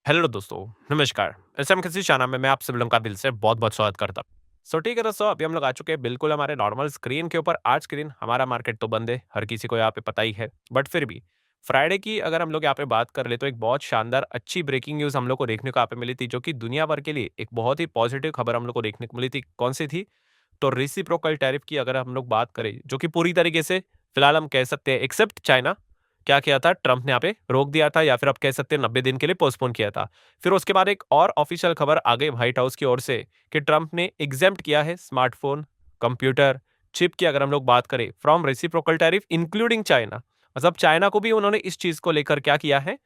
Hello दोस्तों, नमस्कार। ऐसे में किसी चैनल में मैं आप सभी लोगों का दिल से बहुत-बहुत स्वागत करता हूँ। ठीक है दोस्तों, अभी हम लोग आ चुके हैं बिल्कुल हमारे नॉर्मल स्क्रीन के ऊपर। आज के दिन हमारा मार्केट तो बंद है, हर किसी को यहाँ पे पता ही है। बट फिर भी फ्राइडे की अगर हम लोग यहाँ पे बात कर ले तो एक बहुत शानदार अच्छी ब्रेकिंग न्यूज़ हम लोग को देखने को यहाँ पे मिली थी, जो कि दुनिया भर के लिए एक बहुत ही पॉजिटिव खबर हम लोग को देखने को मिली थी। कौन-सी थी? तो रेसिप्रोकल टैरिफ की अगर हम लोग बात करें, जो कि पूरी तरीके से फिलहाल हम कह सकते हैं एक्सेप्ट चाइना, क्या किया था ट्रंप ने यहाँ पे रोक दिया था या फिर आप कह सकते हैं 90 दिन के लिए पोस्टपोन किया था। फिर उसके बाद एक और ऑफिशियल खबर आ गई व्हाइट हाउस की ओर से कि ट्रंप ने एग्जेम्प्ट किया है स्मार्टफोन, कंप्यूटर, चिप की अगर हम लोग बात करें from reciprocal tariff including China. मतलब चाइना को भी उन्होंने इस चीज को लेकर क्या किया है,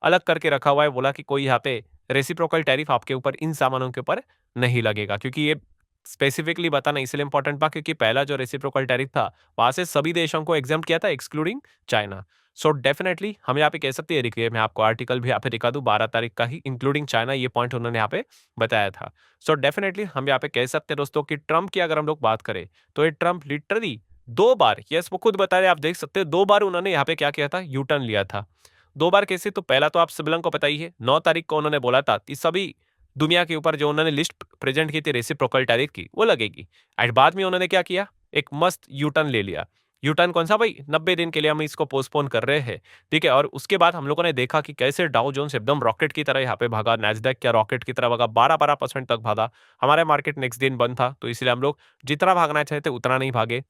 अलग करके रखा हुआ है। बोला कि कोई यहाँ पे रेसिप्रोकल टैरिफ आपके ऊपर इन सामानों के ऊपर नहीं लगेगा, क्योंकि ये स्पेसिफिकली बताना इसलिए इंपॉर्टेंट था क्योंकि पहला जो रेसिप्रोकल टैरिफ था वहां से सभी देशों को एग्जाम किया था एक्सक्लूडिंग चाइना। सो डेफिनेटली हम यहाँ पे कह सकते हैं, देखिए मैं आपको आर्टिकल भी यहाँ पे दिखा दूं 12 तारीख का ही, इंक्लूडिंग चाइना, ये पॉइंट उन्होंने यहाँ पे बताया था। सो डेफिनेटली हम यहाँ पे कह सकते हैं दोस्तों कि ट्रंप की अगर हम लोग बात करें तो ये ट्रंप लिटरली 2 बार, यस वो खुद बता रहे, आप देख सकते हैं 2 बार उन्होंने यहाँ पे क्या किया था, यू टर्न लिया था। 2 बार कैसे? तो पहला तो आप सभी लोगों को पता ही है, 9 तारीख को उन्होंने बोला था कि सभी दुनिया के ऊपर जो उन्होंने लिस्ट प्रेजेंट की थी रेसिप्रोकल टैरिफ की वो लगेगी। एंड बाद में उन्होंने क्या किया, एक मस्त यू टर्न ले लिया। यू टर्न कौन सा भाई? 90 दिन के लिए हम इसको पोस्टपोन कर रहे हैं, ठीक है। और उसके बाद हम लोगों ने देखा कि कैसे डाउ जोन्स एकदम रॉकेट की तरह यहाँ पे भागा, नैस्डैक क्या रॉकेट की तरह भागा, 12-12% तक भागा। हमारे मार्केट नेक्स्ट दिन बंद था, तो इसलिए हम लोग जितना भागना चाहते उतना नहीं भागे।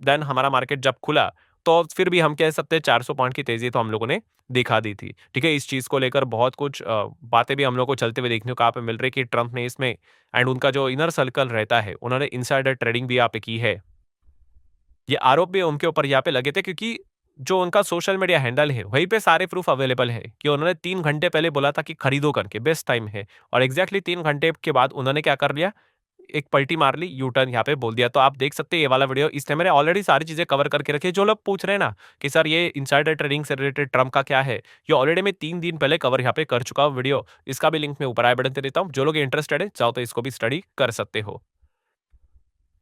देन हमारा मार्केट जब खुला तो फिर भी हम कह सकते हैं 400 पॉइंट की तेजी तो हम लोगों ने दिखा दी थी, ठीक है। इस चीज को लेकर बहुत कुछ बातें भी हम लोग को चलते हुए देखने को यहाँ पे मिल रही है कि ट्रंप ने इसमें, एंड उनका जो इनर सर्कल रहता है, उन्होंने इनसाइडर ट्रेडिंग भी यहाँ पे की है। ये आरोप भी उनके ऊपर यहाँ पे लगे थे क्योंकि जो उनका सोशल मीडिया हैंडल है वहीं पे सारे प्रूफ अवेलेबल है कि उन्होंने 3 घंटे पहले बोला था कि खरीदो करके, बेस्ट टाइम है। और एग्जैक्टली 3 घंटे के बाद उन्होंने क्या कर लिया, एक पलटी मार ली, यू टर्न यहाँ पे बोल दिया। तो आप देख सकते हैं ये वाला वीडियो, इसमें मैंने ऑलरेडी सारी चीजें कवर करके रखी है। जो लोग पूछ रहे हैं ना कि सर ये इनसाइडर ट्रेडिंग से रिलेटेड ट्रम्प का क्या है, ये ऑलरेडी मैं 3 दिन पहले कवर यहाँ पे कर चुका हूँ वीडियो। इसका भी लिंक मैं ऊपर आई बटन पे देता हूँ, जो लोग इंटरेस्टेड है चाहो तो इसको भी स्टडी कर सकते हो।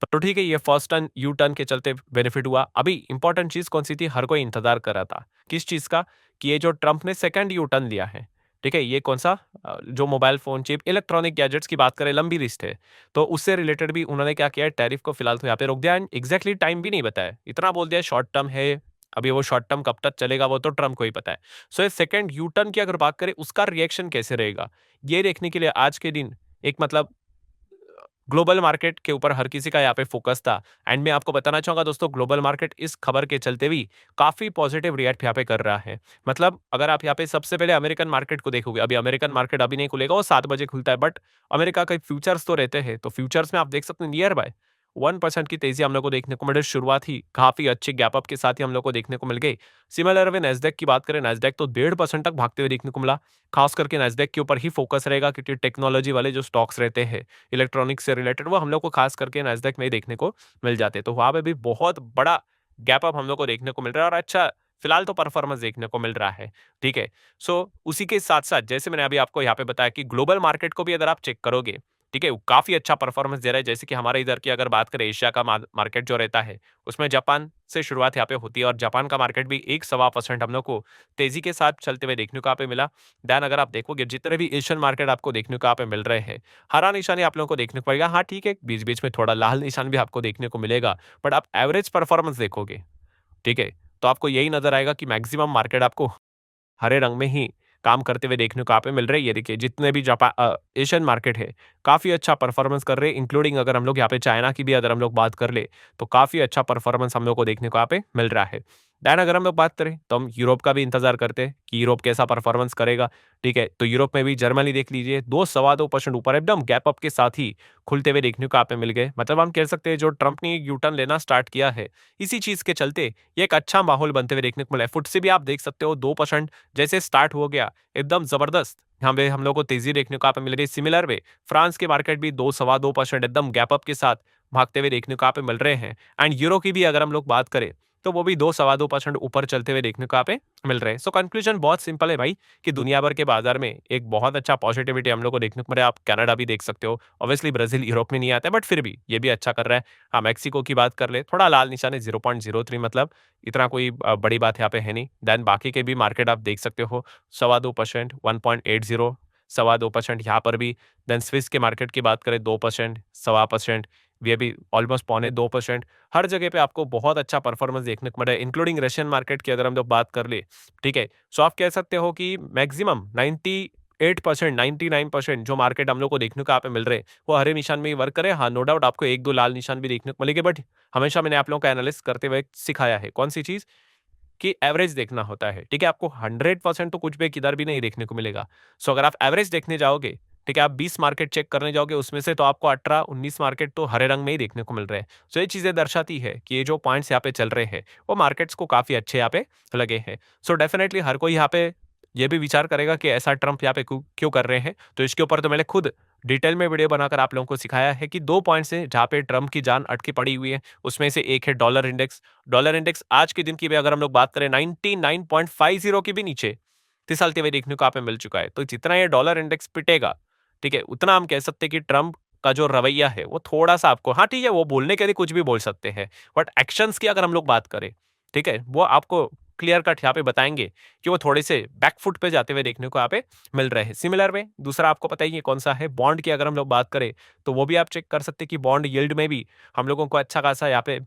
तो ठीक है, ये फर्स्ट टर्न यू टर्न के चलते बेनिफिट हुआ। अभी इंपॉर्टेंट चीज कौन सी थी, हर कोई इंतजार कर रहा था किस चीज का, कि ये जो ट्रंप ने सेकंड यू टर्न लिया है, ठीक है, ये कौन सा, जो mobile phone, chip, electronic gadgets की बात करें, लंबी लिस्ट है। तो उससे रिलेटेड भी उन्होंने क्या किया, टैरिफ को फिलहाल तो यहाँ पे रोक दिया। एंड एग्जैक्टली टाइम भी नहीं बताया, इतना बोल दिया शॉर्ट टर्म है। अभी वो शॉर्ट टर्म कब तक चलेगा वो तो ट्रंप को ही पता है। सो ये सेकंड यू टर्न की अगर बात करें उसका रिएक्शन कैसे रहेगा, ये देखने के लिए आज के दिन एक मतलब ग्लोबल मार्केट के ऊपर हर किसी का यहाँ पे फोकस था। एंड मैं आपको बताना चाहूंगा दोस्तों, ग्लोबल मार्केट इस खबर के चलते भी काफी पॉजिटिव रिएक्ट यहाँ पे कर रहा है। मतलब अगर आप यहाँ पे सबसे पहले अमेरिकन मार्केट को देखोगे, अभी अमेरिकन मार्केट अभी नहीं खुलेगा, वो 7 बजे खुलता है, बट अमेरिका के फ्यूचर्स तो रहते हैं, तो फ्यूचर्स में आप देख सकते हैं नियर बाय 1% की तेजी हम लोग को देखने को मिल रही। शुरुआत ही काफी अच्छे गैप अप के साथ ही हम लोग को देखने को मिल गई। सिमिलर वे नैस्डैक की बात करें, नैस्डैक तो 1.5% तक भागते हुए देखने को मिला। खास करके नैस्डैक के ऊपर ही फोकस रहेगा क्योंकि टेक्नोलॉजी वाले जो स्टॉक्स रहते हैं इलेक्ट्रॉनिक्स से रिलेटेड, वो हम लोग को खास करके नैस्डैक में ही देखने को मिल जाते हैं। तो वहां पे भी बहुत बड़ा गैप अप हम लोग को देखने को मिल रहा है और अच्छा फिलहाल तो परफॉर्मेंस देखने को मिल रहा है, ठीक है। सो उसी के साथ साथ जैसे मैंने अभी आपको यहाँ पे बताया कि ग्लोबल मार्केट को भी अगर आप चेक करोगे, ठीक है, वो काफी अच्छा परफॉर्मेंस दे रहा है। जैसे कि हमारे इधर की अगर बात करें, एशिया का मार्केट जो रहता है उसमें जापान से शुरुआत यहाँ पे होती है, और जापान का मार्केट भी 1-1.25% हम लोग को तेजी के साथ चलते हुए देखने को यहाँ पे मिला। देन अगर आप देखोगे जितने भी एशियन मार्केट आपको देखने को यहाँ पे मिल रहे हैं, हरा निशान ही आप लोगों को देखने को पड़ेगा। हाँ ठीक है, बीच बीच में थोड़ा लाल निशान भी आपको देखने को मिलेगा, बट आप एवरेज परफॉर्मेंस देखोगे, ठीक है, तो आपको यही नजर आएगा कि मैक्सिमम मार्केट आपको हरे रंग में ही काम करते हुए देखने को यहाँ पे मिल रहे हैं। ये देखिए जितने भी एशियन मार्केट है काफ़ी अच्छा परफॉर्मेंस कर रहे हैं, इंक्लूडिंग अगर हम लोग यहाँ पे चाइना की भी अगर हम लोग बात कर ले तो काफ़ी अच्छा परफॉर्मेंस हम लोग को देखने को यहाँ पे मिल रहा है। दैन अगर हम लोग बात करें तो हम यूरोप का भी इंतजार करते हैं कि यूरोप कैसा परफॉर्मेंस करेगा, ठीक है। तो यूरोप में भी जर्मनी देख लीजिए 2-2.25% ऊपर एकदम गैप अप के साथ ही खुलते हुए देखने को यहाँ पे मिल गए। मतलब हम कह सकते हैं जो ट्रंप ने यू टर्न लेना स्टार्ट किया है, इसी चीज के चलते ये एक अच्छा माहौल बनते हुए देखने को मिला है। फुट से भी आप देख सकते हो 2% जैसे स्टार्ट हो गया, एकदम जबरदस्त यहाँ पे हम लोग को तेजी देखने को यहाँ पे मिल रही है। सिमिलर वे फ्रांस के मार्केट भी 2-2.25% एकदम गैप अप के साथ भागते हुए देखने को यहाँ पे मिल रहे हैं। एंड यूरो की भी अगर हम लोग बात करें तो वो भी 2-2.25% ऊपर चलते हुए देखने को यहाँ पे मिल रहे हैं। सो कंक्लूजन बहुत सिंपल है भाई, कि दुनिया भर के बाजार में एक बहुत अच्छा पॉजिटिविटी हम लोग को देखने को मिल रहा है। आप कनाडा भी देख सकते हो, ऑब्वियसली ब्राजील यूरोप में नहीं आता है, बट फिर भी ये भी अच्छा कर रहा है। हाँ, मैक्सिको की बात कर ले, थोड़ा लाल निशान है 0.03, मतलब इतना कोई बड़ी बात यहाँ पे है नहीं। देन बाकी के भी मार्केट आप देख सकते हो, 2.25%, 1.80, 2.25% यहाँ पर भी। देन स्विस के मार्केट की बात करें 2%, 1.25%, ये भी ऑलमोस्ट पौने 2%। हर जगह पे आपको बहुत अच्छा परफॉर्मेंस देखने को मिला है, इंक्लूडिंग रशियन मार्केट की अगर हम लोग बात कर ले, ठीक है। सो आप कह सकते हो कि मैक्सिमम 98%, 99% जो मार्केट हम लोग को देखने को यहाँ पे मिल रहे हैं, वो हरे निशान में ही वर्क करे। हाँ, नो डाउट आपको 1-2 लाल निशान भी देखने को मिलेंगे, बट हमेशा मैंने आप लोगों को एनालिसिस करते हुए सिखाया है, कौन-सी चीज़ कि एवरेज देखना होता है, ठीक है? आपको 100% तो कुछ भी किधर भी नहीं देखने को मिलेगा। सो अगर आप एवरेज देखने जाओगे, ठीक है? आप 20 मार्केट चेक करने जाओगे, उसमें से तो आपको 18-19 मार्केट तो हरे रंग में ही देखने को मिल रहे हैं। सो ये चीज़ें दर्शाती है कि ये जो पॉइंट्स यहाँ पे चल रहे हैं, वो मार्केट्स को काफ़ी अच्छे यहाँ पे लगे हैं। सो डेफिनिटली हर कोई यहाँ पे ये भी विचार करेगा कि ऐसा ट्रम्प यहाँ पे क्यों क्यों कर रहे हैं? तो इसके ऊपर तो मैंने खुद डिटेल में वीडियो बनाकर आप लोगों को सिखाया है कि 2 पॉइंट्स हैं जहाँ पे ट्रम्प की जान अटकी पड़ी हुई है। उसमें से एक है डॉलर इंडेक्स। डॉलर इंडेक्स आज के दिन की भी अगर हम लोग बात करें 99.50 के भी नीचे फिसलते हुए देखने को यहाँ पे मिल चुका है। तो जितना ये डॉलर इंडेक्स पिटेगा, ठीक है, उतना हम कह सकते हैं कि ट्रम्प का जो रवैया है वो थोड़ा-सा आपको, हाँ ठीक है, वो बोलने के लिए कुछ भी बोल सकते हैं, बट एक्शंस की अगर हम लोग बात करें, ठीक है, वो आपको क्लियर कट यहाँ पे बताएँगे कि वो थोड़े से बैक फुट पे जाते हुए देखने को यहाँ पे मिल रहे हैं। सिमिलर वे दूसरा आपको पता ही है कौन-सा है, बॉन्ड की अगर हम लोग बात करें, तो वो भी आप चेक कर सकते हैं कि बॉन्ड यील्ड में भी हम लोगों को अच्छा खासा यहाँ पे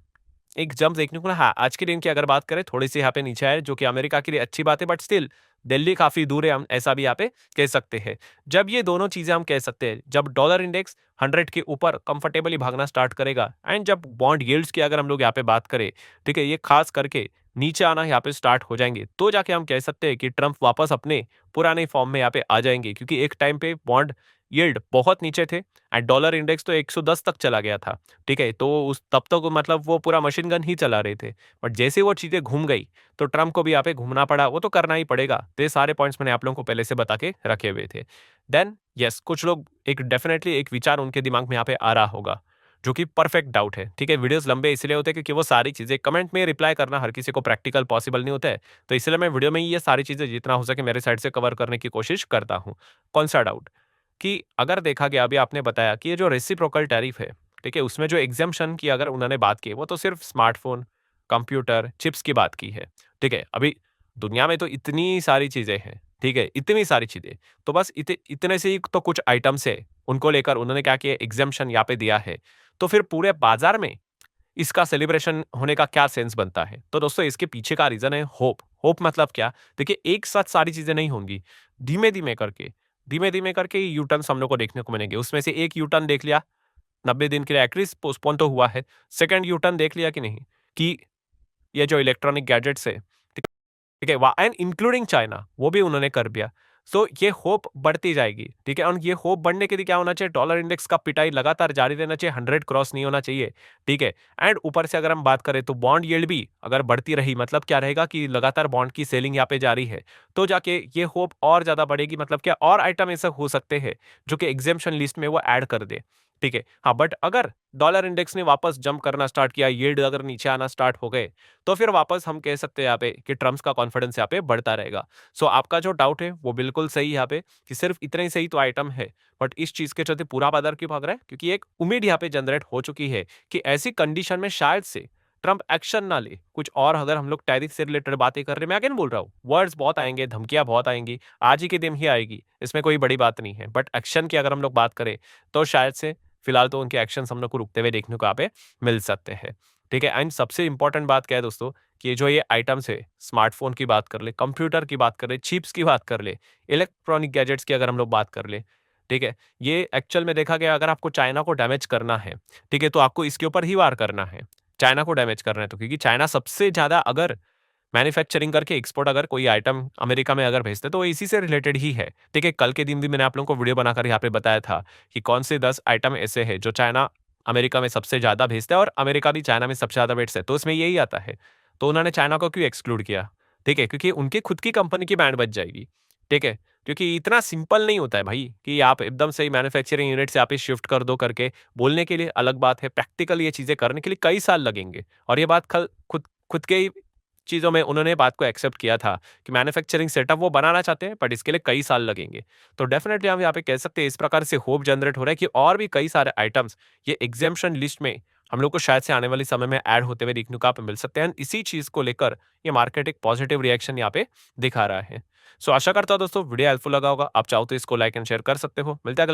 एक जंप देखने को ना। हाँ, आज के दिन की अगर बात करें थोड़ी-सी यहाँ पे नीचे आए, जो कि अमेरिका के लिए अच्छी बात है, बट स्टिल दिल्ली काफ़ी दूर है, हम ऐसा भी यहाँ पे कह सकते हैं। जब ये दोनों चीज़ें हम कह सकते हैं, जब डॉलर इंडेक्स 100 के ऊपर कंफर्टेबली भागना स्टार्ट करेगा एंड जब बॉन्ड यील्ड्स की अगर हम लोग यहाँ पे बात करें, ठीक है, ये खास करके नीचे आना यहाँ पे स्टार्ट हो जाएँगे, तो जाके हम कह सकते हैं कि ट्रम्प वापस अपने पुराने फॉर्म में यहाँ पे आ जाएँगे, क्योंकि एक टाइम पे बॉन्ड यील्ड बहुत नीचे थे एंड डॉलर इंडेक्स तो 110 तक चला गया था। ठीक है? तो उस तब तक मतलब वो पूरा मशीन गन ही चला रहे थे। बट जैसे वो चीज़ें घूम गई, तो ट्रम्प को भी यहाँ पे घूमना पड़ा, वो तो करना ही पड़ेगा। तो ये सारे पॉइंट्स मैंने आप लोगों को पहले से बता के रखे हुए थे। देन येस, कुछ लोग एक डेफिनिटली एक विचार उनके दिमाग में यहाँ पे आ रहा होगा, जो कि परफेक्ट डाउट है। ठीक है? वीडियोज़ लंबे इसलिए होते हैं क्योंकि वो सारी चीज़ें कमेंट में रिप्लाई करना हर किसी को प्रैक्टिकल पॉसिबल नहीं होता है। तो इसलिए मैं वीडियो में ही ये सारी चीज़ें जितना हो सके मेरे साइड से कवर करने की कोशिश करता हूँ। कौन-सा डाउट? कि अगर देखा गया, अभी आपने बताया कि ये जो रेसिप्रोकल टैरिफ है, ठीक है, उसमें जो एग्जम्पशन की अगर उन्होंने बात की, वो तो सिर्फ स्मार्टफोन, कंप्यूटर, चिप्स की बात की है। ठीक है, अभी दुनिया में तो इतनी सारी चीजें हैं, ठीक है, इतनी सारी चीजें, तो बस इतने से ही तो कुछ आइटम्स है, उनको लेकर उन्होंने क्या किया, एग्जम्पशन यहाँ पे दिया है। तो फिर पूरे बाजार में इसका सेलिब्रेशन होने का क्या सेंस बनता है? तो दोस्तों इसके पीछे का रीज़न है होप। होप मतलब क्या? देखिए, एक साथ सारी चीज़ें नहीं होंगी। धीमे-धीमे करके यू टर्न्स हम लोग को देखने को मिलेंगे। उसमें से एक यू टर्न देख लिया, 90 दिन के लिए एटलीस्ट पोस्टपोन तो हुआ है। सेकंड यू टर्न देख लिया कि नहीं? कि ये जो इलेक्ट्रॉनिक गैजेट्स है, ठीक है, वा एंड इंक्लूडिंग चाइना, वो भी उन्होंने कर दिया। सो ये होप बढ़ती जाएगी, ठीक है, और ये होप बढ़ने के लिए क्या होना चाहिए, डॉलर इंडेक्स का पिटाई लगातार जारी रहना चाहिए, 100 क्रॉस नहीं होना चाहिए, ठीक है। एंड ऊपर से अगर हम बात करें तो बॉन्ड यील्ड भी अगर बढ़ती रही, मतलब क्या रहेगा कि लगातार बॉन्ड की सेलिंग यहाँ पे जारी है, तो जाके ये होप और ज्यादा बढ़ेगी। मतलब क्या और आइटम ऐसे हो सकते हैं जो कि एग्जेम्पशन लिस्ट में वो ऐड कर दे, ठीक है। हाँ, बट अगर डॉलर इंडेक्स ने वापस जंप करना स्टार्ट किया, यील्ड अगर नीचे आना स्टार्ट हो गए, तो फिर वापस हम कह सकते हैं यहाँ पे कि ट्रम्प का कॉन्फिडेंस यहाँ पे बढ़ता रहेगा। सो आपका जो डाउट है वो बिल्कुल सही है यहाँ पे, कि सिर्फ इतने ही सही तो आइटम है, बट इस चीज के चलते पूरा बाजार क्यों भाग रहा है? क्योंकि एक उम्मीद यहाँ पे जनरेट हो चुकी है कि ऐसी कंडीशन में शायद से ट्रम्प एक्शन ना ले कुछ और। अगर हम लोग टैरिफ से रिलेटेड बातें कर रहे हैं, मैं अगेन बोल रहा हूँ, वर्ड्स बहुत आएंगे, धमकियां बहुत आएंगी, आज ही के दिन ही आएगी, इसमें कोई बड़ी बात नहीं है, बट एक्शन की अगर हम लोग बात करें तो शायद से फिलहाल तो उनके एक्शन हम लोग को रुकते हुए देखने को यहाँ पे मिल सकते हैं, ठीक है। एंड सबसे इंपॉर्टेंट बात क्या है दोस्तों, कि जो ये आइटम्स है, स्मार्टफोन की बात कर ले, कंप्यूटर की बात कर ले, चिप्स की बात कर ले, इलेक्ट्रॉनिक गैजेट्स की अगर हम लोग बात कर ले, ठीक है, ये एक्चुअल में देखा गया, अगर आपको चाइना को डैमेज करना है, ठीक है, तो आपको इसके ऊपर ही वार करना है, चाइना को डैमेज करना है तो, क्योंकि चाइना सबसे ज्यादा अगर मैन्युफैक्चरिंग करके एक्सपोर्ट अगर कोई आइटम अमेरिका में अगर भेजते तो वो इसी से रिलेटेड ही है, ठीक है। कल के दिन भी मैंने आप लोगों को वीडियो बनाकर यहाँ पे बताया था कि कौन से 10 आइटम ऐसे हैं जो चाइना अमेरिका में सबसे ज्यादा भेजता है और अमेरिका भी चाइना में सबसे ज्यादा बेचता है, तो उसमें यही आता है। तो उन्होंने चाइना को क्यों एक्सक्लूड किया? ठीक है, क्योंकि उनकी खुद की कंपनी की बैंड बच जाएगी, ठीक है। क्योंकि इतना सिंपल नहीं होता है भाई कि आप एकदम से ही मैन्युफैक्चरिंग यूनिट से आप शिफ्ट कर दो करके। बोलने के लिए अलग बात है, प्रैक्टिकल ये चीजें करने के लिए कई साल लगेंगे। और ये बात कल खुद खुद के ही चीज़ों में उन्होंने बात को एक्सेप्ट किया था कि मैन्युफैक्चरिंग सेटअप वो बनाना चाहते हैं, बट इसके लिए कई साल लगेंगे। तो डेफिनेटली हम यहाँ पे कह सकते हैं इस प्रकार से होप जनरेट हो रहा है कि और भी कई सारे आइटम्स ये एग्जेम्पशन लिस्ट में हम लोग को शायद से आने वाले समय में ऐड होते हुए देखने को यहाँ पे मिल सकते हैं। एंड इसी चीज़ को लेकर ये मार्केट एक पॉजिटिव रिएक्शन यहाँ पे दिखा रहा है। सो आशा करता हूँ दोस्तों वीडियो हेल्पफुल लगा होगा। आप चाहो तो इसको लाइक एंड शेयर कर सकते हो। मिलते हैं अगले